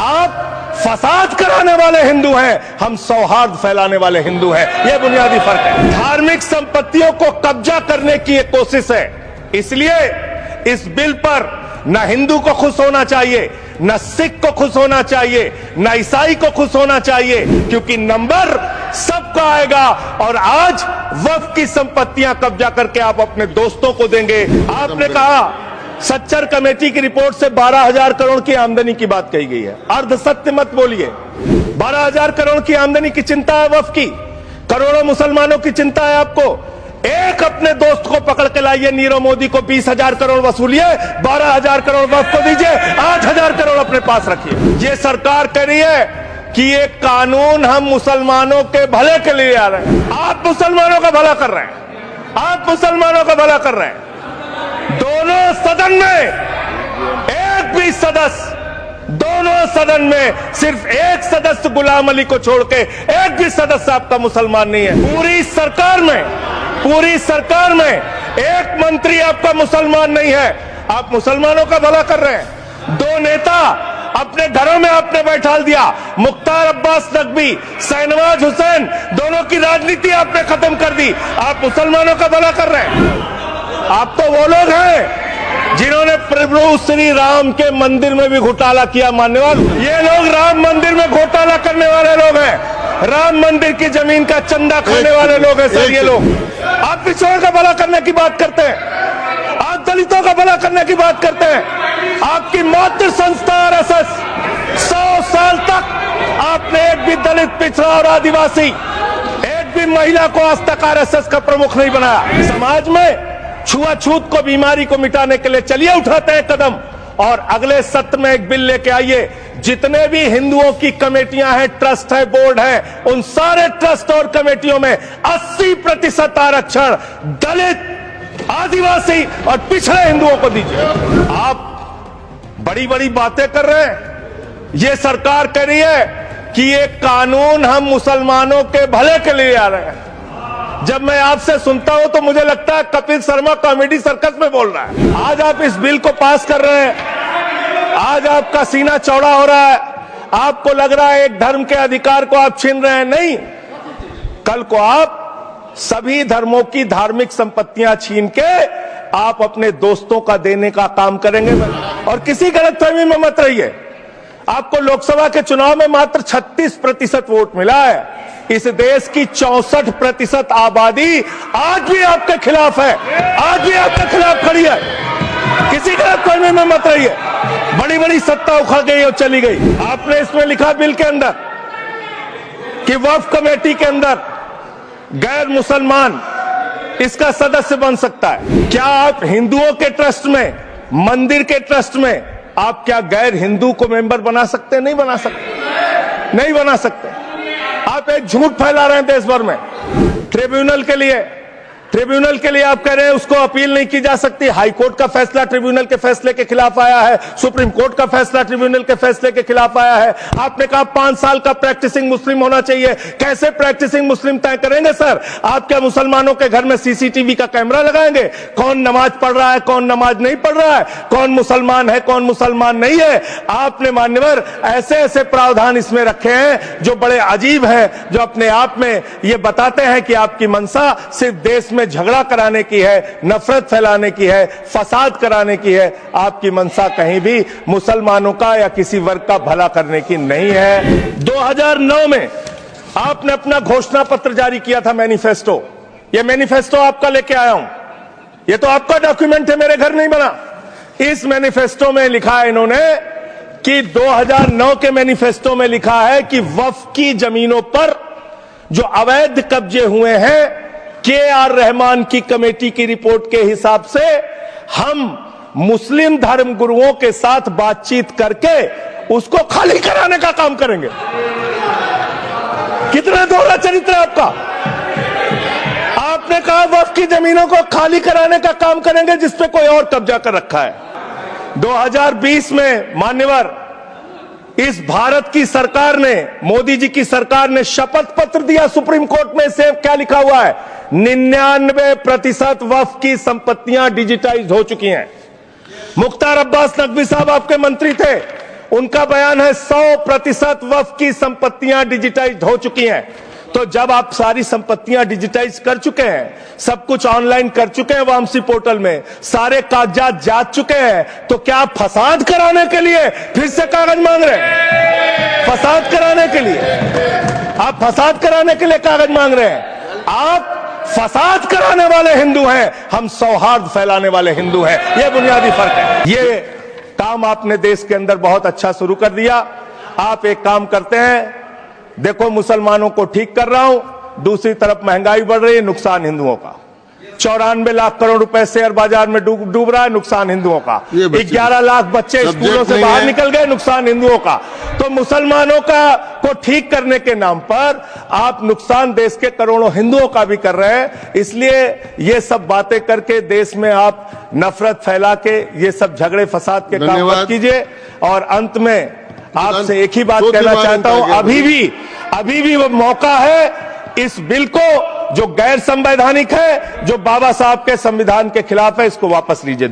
आप फसाद कराने वाले हिंदू हैं, हम सौहार्द फैलाने वाले हिंदू हैं। यह बुनियादी फर्क है। धार्मिक संपत्तियों को कब्जा करने की एक कोशिश है, इसलिए इस बिल पर न हिंदू को खुश होना चाहिए, न सिख को खुश होना चाहिए, न ईसाई को खुश होना चाहिए, क्योंकि नंबर सबका आएगा। और आज वक्फ की संपत्तियां कब्जा करके आप अपने दोस्तों को देंगे। आपने कहा सच्चर कमेटी की रिपोर्ट से 12,000 करोड़ की आमदनी की बात कही गई है। अर्ध सत्य मत बोलिए। 12,000 करोड़ की आमदनी की चिंता है वक्फ की, करोड़ों मुसलमानों की चिंता है आपको। एक अपने दोस्त को पकड़ के लाइए, नीरव मोदी को 20,000 करोड़ वसूलिए, 12,000 करोड़ वक्फ को दीजिए, 8,000 करोड़ अपने पास रखिए। ये सरकार कह रही है कि ये कानून हम मुसलमानों के भले के लिए आ रहे हैं। आप मुसलमानों का भला कर रहे हैं, आप मुसलमानों का भला कर रहे हैं। दोनों सदन में एक भी सदस्य, दोनों सदन में सिर्फ एक सदस्य गुलाम अली को छोड़ के एक भी सदस्य आपका मुसलमान नहीं है। पूरी सरकार में एक मंत्री आपका मुसलमान नहीं है। आप मुसलमानों का भला कर रहे हैं। दो नेता अपने घरों में आपने बैठा दिया, मुख्तार अब्बास नकवी, शाहनवाज हुसैन, दोनों की राजनीति आपने खत्म कर दी। आप मुसलमानों का भला कर रहे हैं। आप तो वो लोग हैं जिन्होंने प्रभु श्री राम के मंदिर में भी घोटाला किया। मान्यवर, ये लोग राम मंदिर में घोटाला करने वाले लोग हैं, राम मंदिर की जमीन का चंदा खाने वाले लोग हैं सर ये लोग। आप पिछड़ों का भला करने की बात करते हैं, आप दलितों का भला करने की बात करते हैं। आपकी मातृ संस्था आरएसएस 100 साल तक आपने एक भी दलित, पिछड़ा और आदिवासी, एक भी महिला को आज तक आरएसएस का प्रमुख नहीं बनाया। समाज में छुआछूत को, बीमारी को मिटाने के लिए चलिए उठाते हैं कदम, और अगले सत्र में एक बिल लेके आइए। जितने भी हिंदुओं की कमेटियां हैं, ट्रस्ट है, बोर्ड है, उन सारे ट्रस्ट और कमेटियों में 80% आरक्षण दलित, आदिवासी और पिछड़े हिंदुओं को दीजिए। आप बड़ी बड़ी बातें कर रहे हैं। ये सरकार कह रही है कि ये कानून हम मुसलमानों के भले के लिए आ रहे हैं। जब मैं आपसे सुनता हूं तो मुझे लगता है कपिल शर्मा कॉमेडी सर्कस में बोल रहा है। आज आप इस बिल को पास कर रहे हैं, आज आपका सीना चौड़ा हो रहा है, आपको लग रहा है एक धर्म के अधिकार को आप छीन रहे हैं। नहीं, कल को आप सभी धर्मों की धार्मिक संपत्तियां छीन के आप अपने दोस्तों का देने का काम करेंगे। और किसी गलतफहमी में मत रहिए। आपको लोकसभा के चुनाव में मात्र 36% वोट मिला है। इस देश की 64% आबादी आज भी आपके खिलाफ है, आज भी आपके खिलाफ खड़ी है। किसी गलतफहमी में मत रहिए। बड़ी बड़ी सत्ता उखड़ गई और चली गई। आपने इसमें लिखा बिल के अंदर कि वक्फ कमेटी के अंदर गैर मुसलमान इसका सदस्य बन सकता है। क्या आप हिंदुओं के ट्रस्ट में, मंदिर के ट्रस्ट में आप क्या गैर हिंदू को मेंबर बना सकते हैं? नहीं बना सकते, नहीं बना सकते। आप एक झूठ फैला रहे हैं देश भर में। ट्रिब्यूनल के लिए आप कह रहे हैं उसको अपील नहीं की जा सकती। हाई कोर्ट का फैसला ट्रिब्यूनल के फैसले के खिलाफ आया है, सुप्रीम कोर्ट का फैसला ट्रिब्यूनल के फैसले के खिलाफ आया है। आपने कहा 5 साल का प्रैक्टिसिंग मुस्लिम होना चाहिए। कैसे प्रैक्टिसिंग मुस्लिम तय करेंगे सर? आप क्या मुसलमानों के घर में सीसीटीवी का कैमरा लगाएंगे? कौन नमाज पढ़ रहा है, कौन नमाज नहीं पढ़ रहा है, कौन मुसलमान है, कौन मुसलमान नहीं है? आपने मान्यवर ऐसे ऐसे प्रावधान इसमें रखे हैं जो बड़े अजीब हैं, जो अपने आप में ये बताते हैं कि आपकी मंशा सिर्फ देश में झगड़ा कराने की है, नफरत फैलाने की है, फसाद कराने की है। आपकी मंशा कहीं भी मुसलमानों का या किसी वर्ग का भला करने की नहीं है। 2009 में आपने अपना घोषणा पत्र जारी किया था, मैनिफेस्टो। ये मैनिफेस्टो आपका लेके आया हूं, ये तो आपका डॉक्यूमेंट है, मेरे घर नहीं बना। इस मैनिफेस्टो में लिखा है इन्होंने कि 2009 के मैनिफेस्टो में लिखा है कि वक्फ की जमीनों पर जो अवैध कब्जे हुए हैं, KR रहमान की कमेटी की रिपोर्ट के हिसाब से हम मुस्लिम धर्म गुरुओं के साथ बातचीत करके उसको खाली कराने का काम करेंगे। कितना दोहरा चरित्र है आपका। आपने कहा वक्फ की जमीनों को खाली कराने का काम करेंगे जिसपे कोई और कब्जा कर रखा है। 2020 में मान्यवर इस भारत की सरकार ने, मोदी जी की सरकार ने शपथ पत्र दिया सुप्रीम कोर्ट में। से क्या लिखा हुआ है? 99% वक्फ की संपत्तियां डिजिटाइज हो चुकी हैं। मुख्तार अब्बास नकवी साहब आपके मंत्री थे, उनका बयान है 100% वक्फ की संपत्तियां डिजिटाइज हो चुकी हैं। तो जब आप सारी संपत्तियां डिजिटाइज कर चुके हैं, सब कुछ ऑनलाइन कर चुके हैं वामसी पोर्टल में, सारे कागजात जांच चुके हैं, तो क्या आप फसाद कराने के लिए फिर से कागज मांग रहे हैं? फसाद कराने के लिए आप फसाद कराने के लिए कागज मांग रहे हैं? आप फसाद कराने वाले हिंदू हैं, हम सौहार्द फैलाने वाले हिंदू हैं। यह बुनियादी फर्क है। ये काम आपने देश के अंदर बहुत अच्छा शुरू कर दिया। आप एक काम करते हैं, देखो मुसलमानों को ठीक कर रहा हूं, दूसरी तरफ महंगाई बढ़ रही है, नुकसान हिंदुओं का। 94 लाख करोड़ रुपए शेयर बाजार में डूब रहा है, नुकसान हिंदुओं का। 11 लाख बच्चे स्कूलों से बाहर निकल गए, नुकसान हिंदुओं का। तो मुसलमानों का को ठीक करने के नाम पर आप नुकसान देश के करोड़ों हिंदुओं का भी कर रहे हैं। इसलिए ये सब बातें करके देश में आप नफरत फैला के ये सब झगड़े फसाद के काम मत कीजिए। और अंत में आपसे एक ही बात कहना चाहता हूं, अभी भी वो मौका है, इस बिल को जो गैर संवैधानिक है, जो बाबा साहब के संविधान के खिलाफ है, इसको वापस लीजिए।